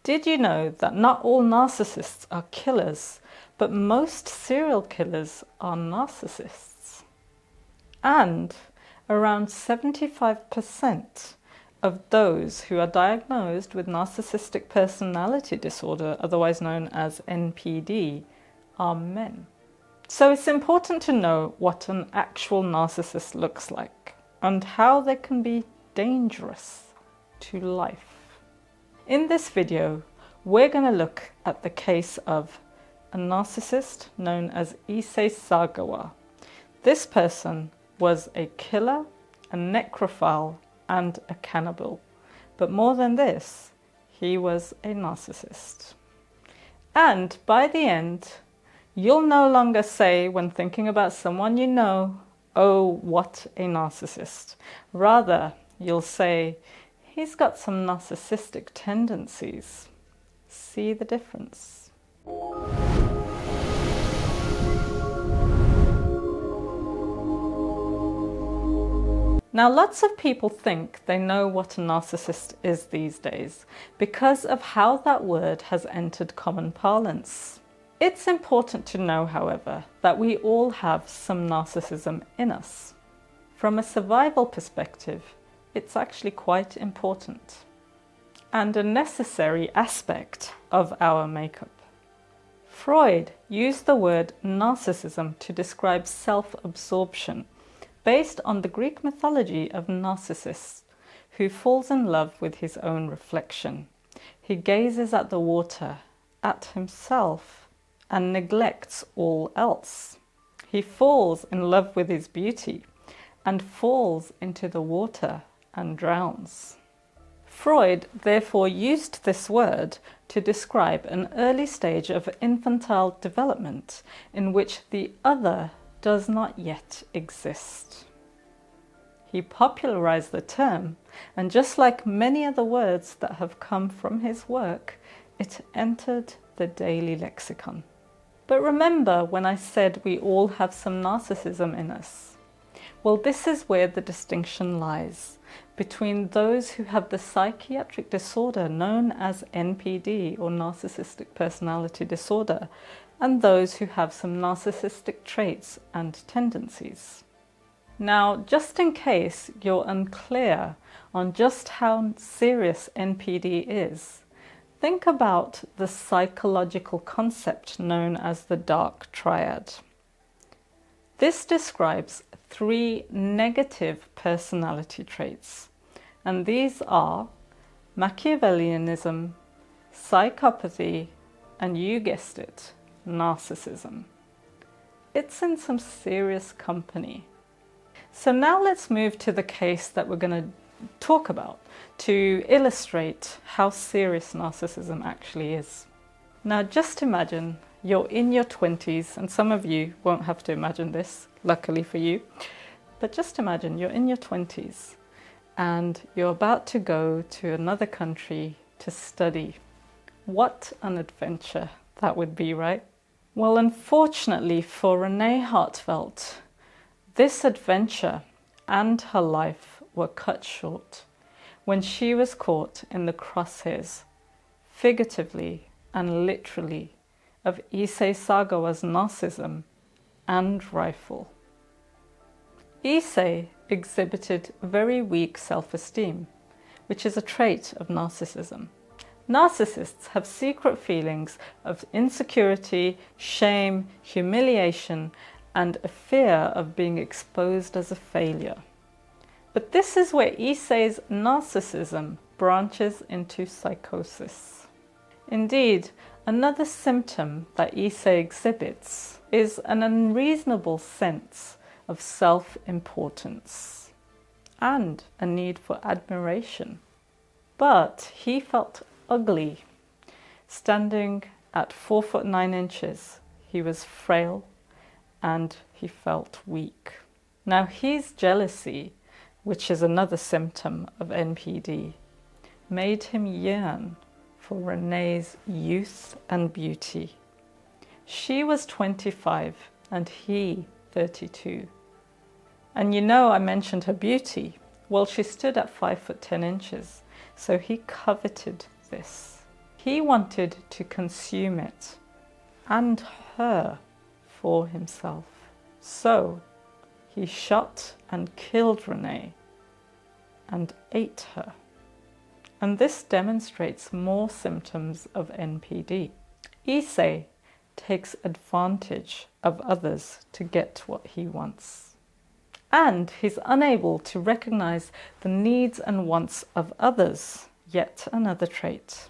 Did you know that not all narcissists are killers, but most serial killers are narcissists? And around 75% of those who are diagnosed with narcissistic personality disorder, otherwise known as NPD, are men. So it's important to know what an actual narcissist looks like and how they can be dangerous to life. In this video, we're going to look at the case of a narcissist known as Issei Sagawa. This person was a killer, a necrophile, and a cannibal. But more than this, he was a narcissist. And by the end, you'll no longer say when thinking about someone you know, "Oh, what a narcissist." Rather, you'll say, "He's got some narcissistic tendencies." See the difference? Now, lots of people think they know what a narcissist is these days because of how that word has entered common parlance. It's important to know, however, that we all have some narcissism in us. From a survival perspective, it's actually quite important and a necessary aspect of our makeup. Freud used the word narcissism to describe self-absorption based on the Greek mythology of Narcissus, who falls in love with his own reflection. He gazes at the water, at himself, and neglects all else. He falls in love with his beauty and falls into the water and drowns. Freud therefore used this word to describe an early stage of infantile development in which the other does not yet exist. He popularized the term, and just like many other words that have come from his work, it entered the daily lexicon. But remember when I said we all have some narcissism in us? Well, this is where the distinction lies between those who have the psychiatric disorder known as NPD or narcissistic personality disorder and those who have some narcissistic traits and tendencies. Now, just in case you're unclear on just how serious NPD is, think about the psychological concept known as the dark triad. This describes 3 negative personality traits, and these are Machiavellianism, psychopathy, and you guessed it, narcissism. It's in some serious company. So now let's move to the case that we're going to talk about to illustrate how serious narcissism actually is. Now just imagine you're in your 20s, and some of you won't have to imagine this, luckily for you, but just imagine you're in your 20s and you're about to go to another country to study. What an adventure that would be, right? Well, unfortunately for Renee Hartfelt, this adventure and her life were cut short when she was caught in the crosshairs, figuratively and literally, of Issei Sagawa's narcissism and rifle. Issei exhibited very weak self-esteem, which is a trait of narcissism. Narcissists have secret feelings of insecurity, shame, humiliation, and a fear of being exposed as a failure. But this is where Issei's narcissism branches into psychosis. Indeed, another symptom that Issei exhibits is an unreasonable sense of self-importance and a need for admiration. But he felt ugly. Standing at 4'9". He was frail and he felt weak. Now his jealousy, which is another symptom of NPD, made him yearn for Renee's youth and beauty. She was 25 and he 32. And you know I mentioned her beauty. Well, she stood at 5'10", so he coveted this. he wanted to consume it and her for himself. So he shot and killed Renee and ate her. And this demonstrates more symptoms of NPD. Issei takes advantage of others to get what he wants. And he's unable to recognize the needs and wants of others, yet another trait.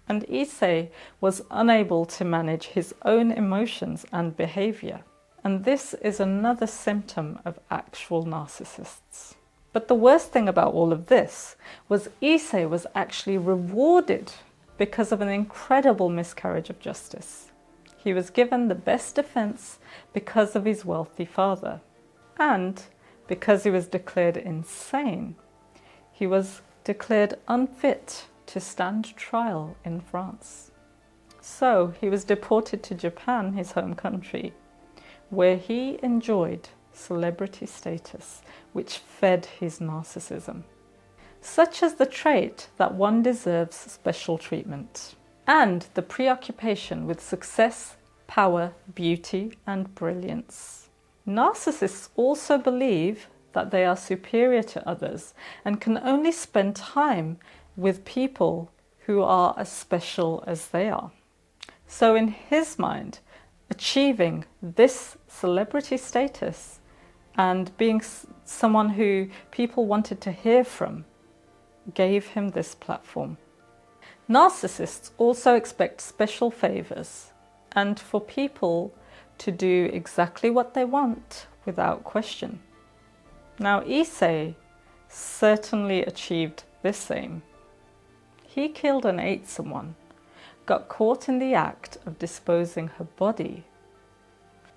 And Issei was unable to manage his own emotions and behavior. And this is another symptom of actual narcissists. But the worst thing about all of this was Issei was actually rewarded because of an incredible miscarriage of justice. He was given the best defense because of his wealthy father. And because he was declared insane, he was declared unfit to stand trial in France. So he was deported to Japan, his home country, where he enjoyed celebrity status, which fed his narcissism. Such as the trait that one deserves special treatment, and the preoccupation with success, power, beauty, and brilliance. Narcissists also believe that they are superior to others and can only spend time with people who are as special as they are. So in his mind, achieving this celebrity status and being someone who people wanted to hear from gave him this platform. Narcissists also expect special favors and for people to do exactly what they want without question. Now, Issei certainly achieved this aim. He killed and ate someone, got caught in the act of disposing her body,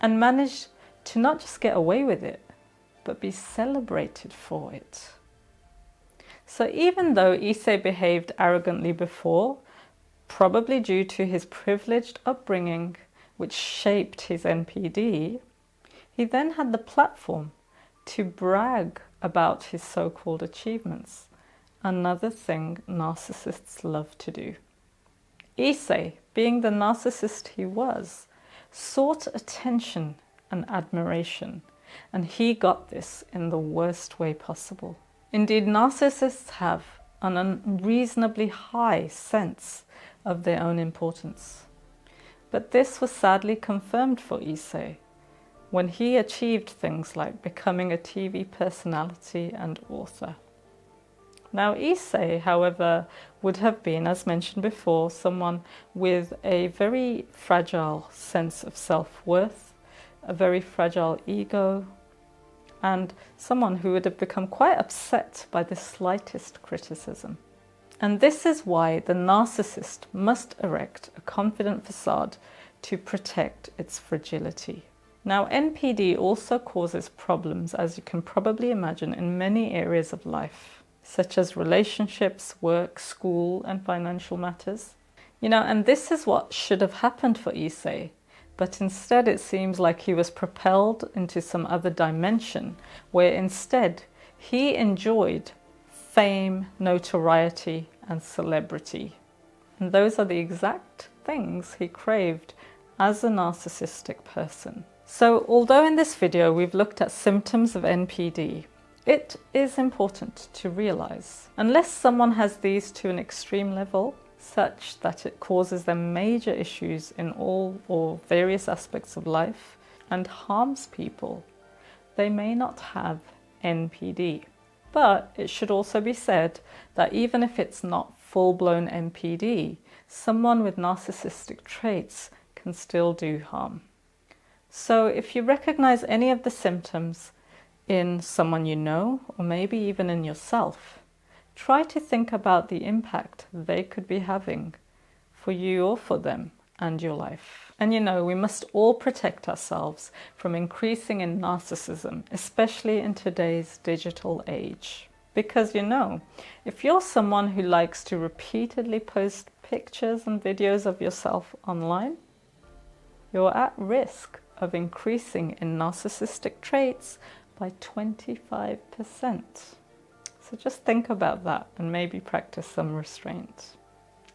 and managed to not just get away with it, but be celebrated for it. So even though Issei behaved arrogantly before, probably due to his privileged upbringing, which shaped his NPD, he then had the platform to brag about his so-called achievements, another thing narcissists love to do. Issei, being the narcissist he was, sought attention and admiration, and he got this in the worst way possible. Indeed, narcissists have an unreasonably high sense of their own importance. But this was sadly confirmed for Issei when he achieved things like becoming a TV personality and author. Now, Issei, however, would have been, as mentioned before, someone with a very fragile sense of self-worth, a very fragile ego, and someone who would have become quite upset by the slightest criticism. And this is why the narcissist must erect a confident facade to protect its fragility. Now, NPD also causes problems, as you can probably imagine, in many areas of life, such as relationships, work, school, and financial matters. And this is what should have happened for Issei, but instead it seems like he was propelled into some other dimension, where instead he enjoyed fame, notoriety, and celebrity. And those are the exact things he craved as a narcissistic person. So, although in this video we've looked at symptoms of NPD, it is important to realize, unless someone has these to an extreme level, such that it causes them major issues in all or various aspects of life and harms people, they may not have NPD. But it should also be said that even if it's not full-blown NPD, someone with narcissistic traits can still do harm. So if you recognize any of the symptoms in someone you know, or maybe even in yourself, try to think about the impact they could be having for you or for them and your life. And we must all protect ourselves from increasing in narcissism, especially in today's digital age. Because if you're someone who likes to repeatedly post pictures and videos of yourself online, you're at risk of increasing in narcissistic traits by 25%. So just think about that and maybe practice some restraint.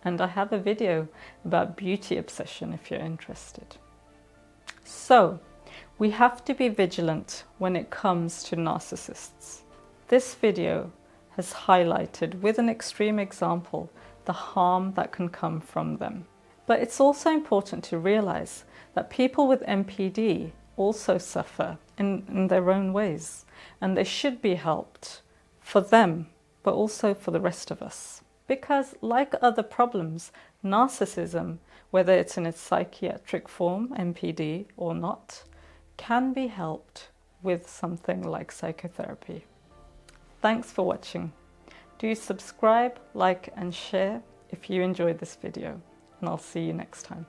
and I have a video about beauty obsession if you're interested. So, we have to be vigilant when it comes to narcissists. This video has highlighted with an extreme example the harm that can come from them. But it's also important to realize that people with NPD also suffer in their own ways, and they should be helped for them, but also for the rest of us. Because like other problems, narcissism, whether it's in its psychiatric form, NPD, or not, can be helped with something like psychotherapy. Thanks for watching. Do subscribe, like and share if you enjoyed this video, and I'll see you next time.